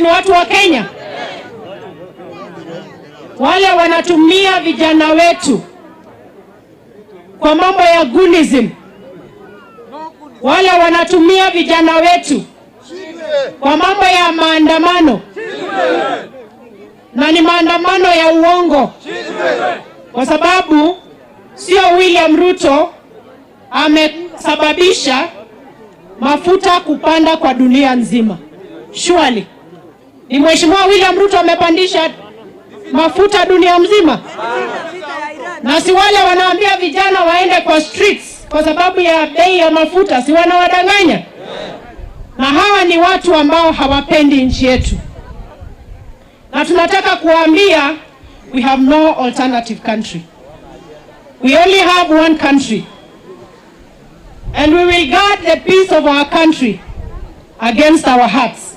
ni watu wa Kenya. Wale wanatumia vijana wetu kwa mambo ya goonism, wale wanatumia vijana wetu kwa mambo ya maandamano, na ni maandamano ya uongo, kwa sababu sio William Ruto amesababisha mafuta kupanda kwa dunia nzima. Surely ni Mheshimiwa William Ruto amepandisha mafuta dunia mzima? Na si wale wanaambia vijana waende kwa streets kwa sababu ya bei ya mafuta, si wanawadanganya? Na hawa ni watu ambao hawapendi nchi yetu, na tunataka kuambia we have no alternative country. We only have one country, and we will guard the peace of our country against our hearts.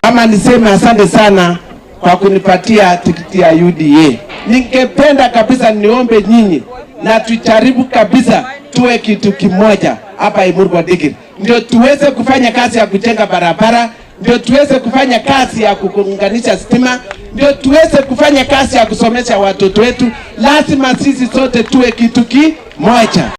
Ama niseme asante sana kwa kunipatia tikiti ya UDA. Ningependa kabisa niombe nyinyi na tujaribu kabisa tuwe kitu kimoja hapa Emurua Dikirr. Ndio tuweze kufanya kazi ya kujenga barabara, ndio tuweze kufanya kazi ya kuunganisha stima, ndio tuweze kufanya kazi ya kusomesha watoto wetu. Lazima sisi sote tuwe kitu kimoja.